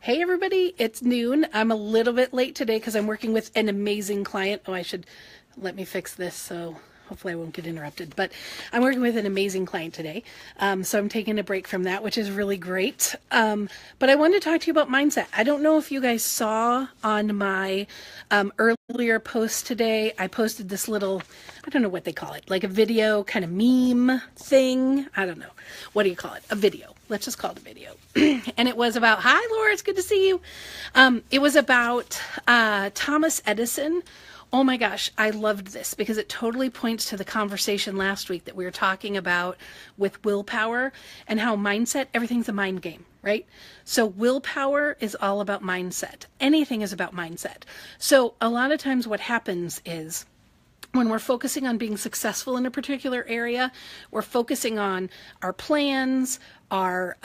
Hey everybody, it's noon. I'm a little bit late today because I'm working with an amazing client. Oh, I should let me fix this so hopefully I won't get interrupted. But I'm working with an amazing client today. So I'm taking a break from that, which is really great. But I wanted to talk to you about mindset. I don't know if you guys saw on my earlier post today, I posted this little, I don't know what they call it, like a video kind of meme thing. I don't know. What do you call it? A video. Let's just call it a video. And it was about, hi Laura, it's good to see you. It was about Thomas Edison. Oh my gosh, I loved this because it totally points to the conversation last week that we were talking about with willpower and how mindset, everything's a mind game, right? So willpower is all about mindset. Anything is about mindset. So a lot of times what happens is when we're focusing on being successful in a particular area, we're focusing on our plans, our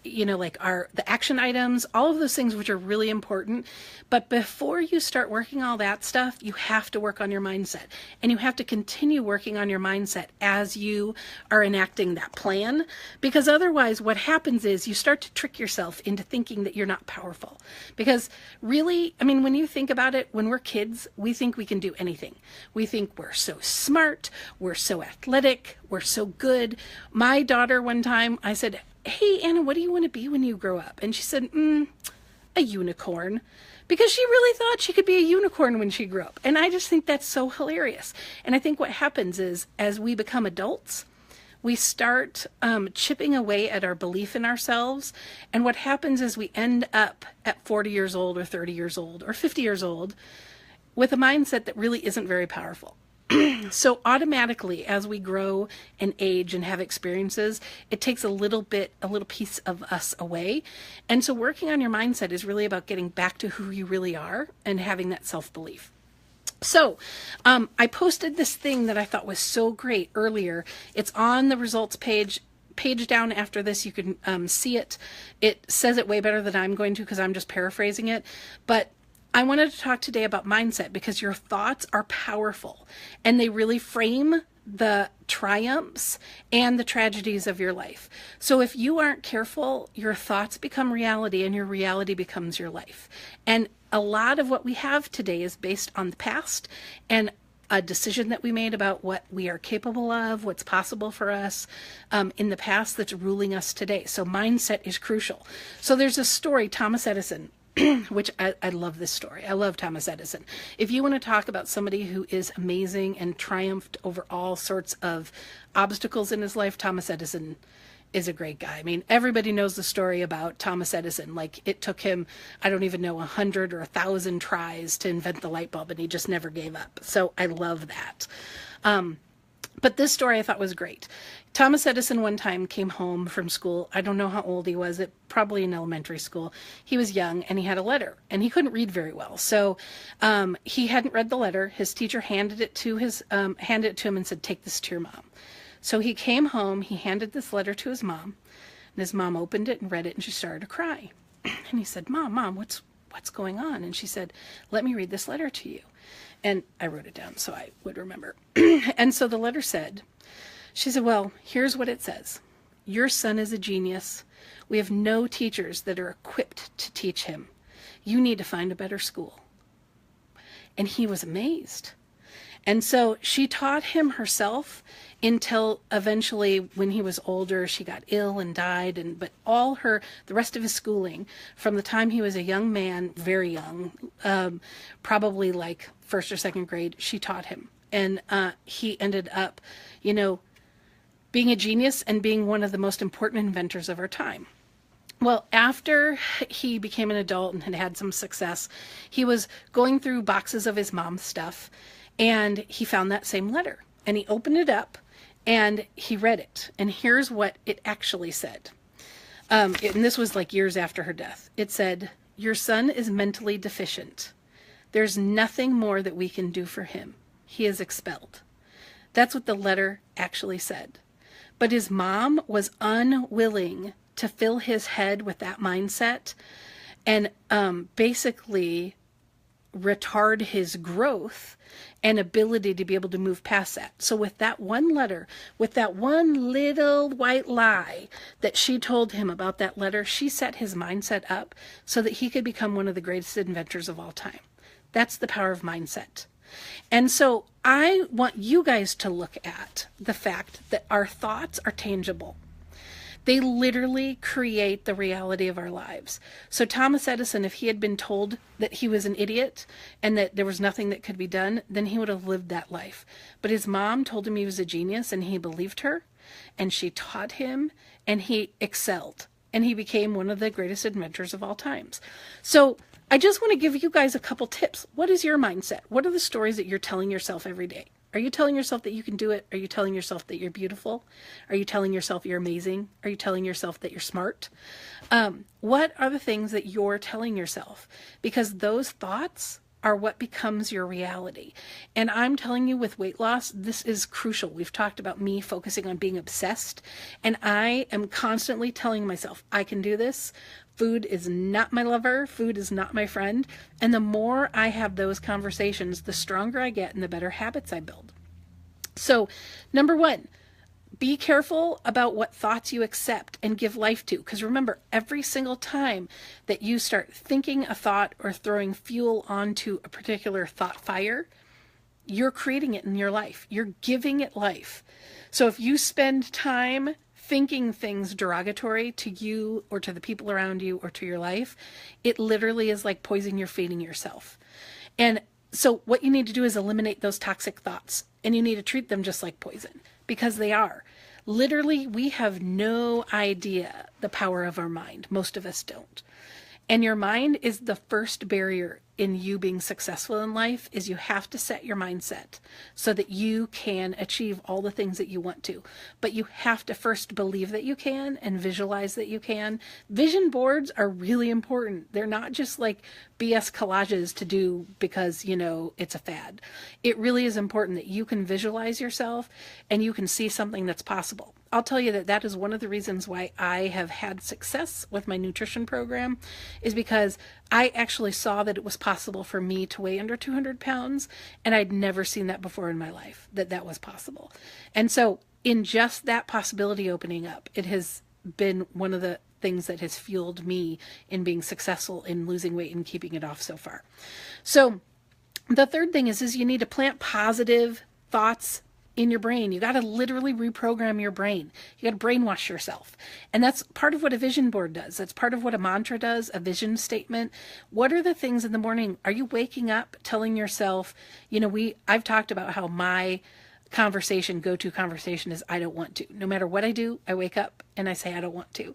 the action items, all of those things which are really important. But before you start working all that stuff, you have to work on your mindset. And you have to continue working on your mindset as you are enacting that plan. Because otherwise what happens is you start to trick yourself into thinking that you're not powerful. Because really, I mean, when you think about it, when we're kids, we think we can do anything. We think we're so smart, we're so athletic, we're so good. My daughter one time, I said, hey, Anna, what do you want to be when you grow up? And she said, a unicorn. Because she really thought she could be a unicorn when she grew up. And I just think that's so hilarious. And I think what happens is as we become adults, we start chipping away at our belief in ourselves. And what happens is we end up at 40 years old or 30 years old or 50 years old with a mindset that really isn't very powerful. So automatically, as we grow and age and have experiences, it takes a little piece of us away. And so working on your mindset is really about getting back to who you really are and having that self-belief. So I posted this thing that I thought was so great earlier. It's on the results page down after this. You can see it. It says it way better than I'm going to because I'm just paraphrasing it. But I wanted to talk today about mindset because your thoughts are powerful and they really frame the triumphs and the tragedies of your life. So if you aren't careful, your thoughts become reality and your reality becomes your life. And a lot of what we have today is based on the past and a decision that we made about what we are capable of, what's possible for us in the past that's ruling us today. So mindset is crucial. So there's a story, Thomas Edison, which I love this story. I love Thomas Edison. If you want to talk about somebody who is amazing and triumphed over all sorts of obstacles in his life, Thomas Edison is a great guy. I mean, everybody knows the story about Thomas Edison. Like it took him, I don't even know, 100 or 1,000 tries to invent the light bulb and he just never gave up. So I love that. But this story I thought was great. Thomas Edison one time came home from school. I don't know how old he was, probably in elementary school. He was young and he had a letter and he couldn't read very well. So he hadn't read the letter. His teacher handed it to him and said, take this to your mom. So he came home, he handed this letter to his mom, and his mom opened it and read it and she started to cry. And he said, Mom, what's going on? And she said, let me read this letter to you. And I wrote it down so I would remember. And so the letter said, she said, well, here's what it says. Your son is a genius. We have no teachers that are equipped to teach him. You need to find a better school. And he was amazed. And so she taught him herself until eventually when he was older, she got ill and died. But the rest of his schooling from the time he was a young man, very young, probably like first or second grade, she taught him. And he ended up, being a genius and being one of the most important inventors of our time. Well, after he became an adult and had had some success, he was going through boxes of his mom's stuff and he found that same letter and he opened it up and he read it. And here's what it actually said. And this was like years after her death. It said, your son is mentally deficient. There's nothing more that we can do for him. He is expelled. That's what the letter actually said. But his mom was unwilling to fill his head with that mindset and basically retard his growth and ability to be able to move past that. So with that one letter, with that one little white lie that she told him about that letter, she set his mindset up so that he could become one of the greatest inventors of all time. That's the power of mindset. And so I want you guys to look at the fact that our thoughts are tangible. They literally create the reality of our lives. So Thomas Edison, if he had been told that he was an idiot and that there was nothing that could be done, then he would have lived that life. But his mom told him he was a genius, and he believed her, and she taught him, and he excelled, and he became one of the greatest inventors of all times. So I just want to give you guys a couple tips. What is your mindset? What are the stories that you're telling yourself every day? Are you telling yourself that you can do it? Are you telling yourself that you're beautiful? Are you telling yourself you're amazing? Are you telling yourself that you're smart? What are the things that you're telling yourself? Because those thoughts are what becomes your reality. And I'm telling you, with weight loss, this is crucial. We've talked about me focusing on being obsessed, and I am constantly telling myself, I can do this. Food is not my lover. Food is not my friend. And the more I have those conversations, the stronger I get and the better habits I build. So, number one, be careful about what thoughts you accept and give life to. Because remember, every single time that you start thinking a thought or throwing fuel onto a particular thought fire, you're creating it in your life. You're giving it life. So if you spend time thinking things derogatory to you or to the people around you or to your life, it literally is like poison you're feeding yourself. And so what you need to do is eliminate those toxic thoughts, and you need to treat them just like poison, because they are. Literally, we have no idea the power of our mind. Most of us don't. And your mind is the first barrier in you being successful in life. Is you have to set your mindset so that you can achieve all the things that you want to. But you have to first believe that you can and visualize that you can. Vision boards are really important. They're not just like BS collages to do because, you know, it's a fad. It really is important that you can visualize yourself and you can see something that's possible. I'll tell you that that is one of the reasons why I have had success with my nutrition program, is because I actually saw that it was possible for me to weigh under 200 pounds, and I'd never seen that before in my life, that was possible. And so in just that possibility opening up, it has been one of the things that has fueled me in being successful in losing weight and keeping it off so far. So the third thing is you need to plant positive thoughts in your brain. You got to literally reprogram your brain. You got to brainwash yourself. And that's part of what a vision board does. That's part of what a mantra does, a vision statement. What are the things in the morning? Are you waking up telling yourself, you know, I've talked about how my go-to conversation is, I don't want to. No matter what I do, I wake up and I say, I don't want to.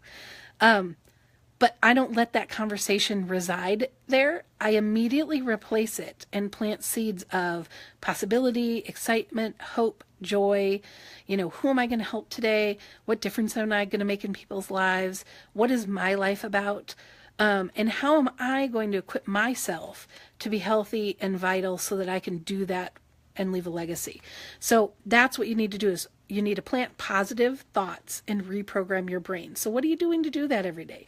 But I don't let that conversation reside there. I immediately replace it and plant seeds of possibility, excitement, hope, joy. You know, who am I going to help today? What difference am I going to make in people's lives? What is my life about? And how am I going to equip myself to be healthy and vital so that I can do that and leave a legacy? So that's what you need to do, is you need to plant positive thoughts and reprogram your brain. So what are you doing to do that every day?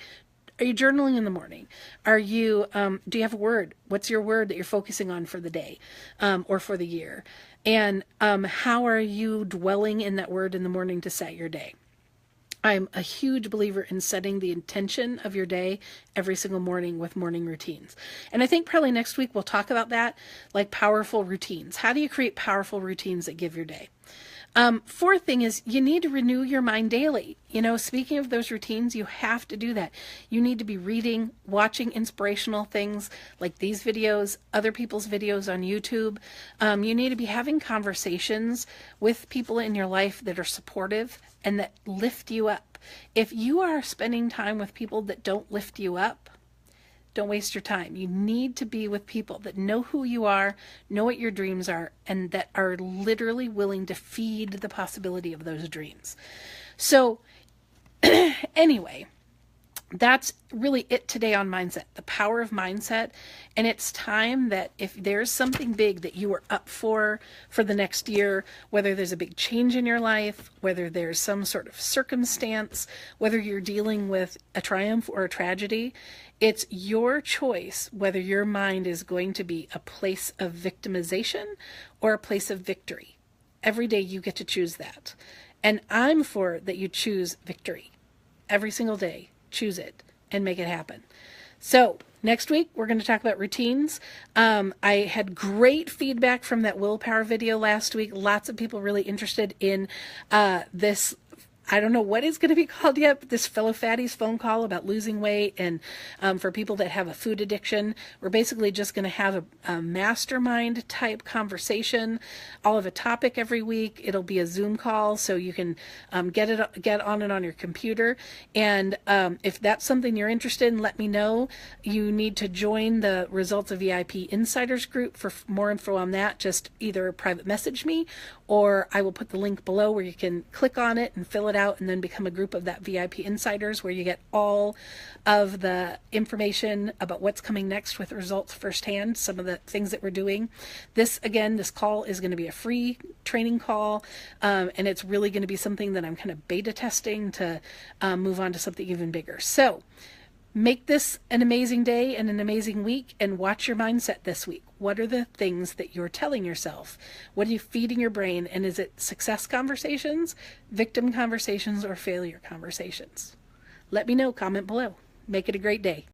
Are you journaling in the morning? Are you, do you have a word? What's your word that you're focusing on for the day, or for the year? And how are you dwelling in that word in the morning to set your day? I'm a huge believer in setting the intention of your day every single morning with morning routines. And I think probably next week we'll talk about that, like powerful routines. How do you create powerful routines that give your day? Fourth thing is you need to renew your mind daily. You know, speaking of those routines, you have to do that. You need to be reading, watching inspirational things like these videos, other people's videos on YouTube. You need to be having conversations with people in your life that are supportive and that lift you up. If you are spending time with people that don't lift you up, don't waste your time. You need to be with people that know who you are, know what your dreams are, and that are literally willing to feed the possibility of those dreams. So anyway, that's really it today on mindset, the power of mindset. And it's time that if there's something big that you are up for the next year, whether there's a big change in your life, whether there's some sort of circumstance, whether you're dealing with a triumph or a tragedy, it's your choice whether your mind is going to be a place of victimization or a place of victory. Every day you get to choose that. And I'm for that you choose victory every single day. Choose it and make it happen. So next week, we're going to talk about routines. I had great feedback from that willpower video last week. Lots of people really interested in this. I don't know what it's going to be called yet, but this Fellow Fatties phone call about losing weight, and for people that have a food addiction. We're basically just going to have a mastermind type conversation. I'll have a topic every week. It'll be a Zoom call, so you can get on it on your computer. And if that's something you're interested in, let me know. You need to join the Results of VIP Insiders group. For more info on that, just either private message me, or I will put the link below where you can click on it and fill it out and then become a group of that VIP Insiders, where you get all of the information about what's coming next with results firsthand, some of the things that we're doing. This call is going to be a free training call, and it's really going to be something that I'm kind of beta testing to move on to something even bigger. So make this an amazing day and an amazing week, and watch your mindset this week. What are the things that you're telling yourself? What are you feeding your brain? And is it success conversations, victim conversations, or failure conversations? Let me know. Comment below. Make it a great day.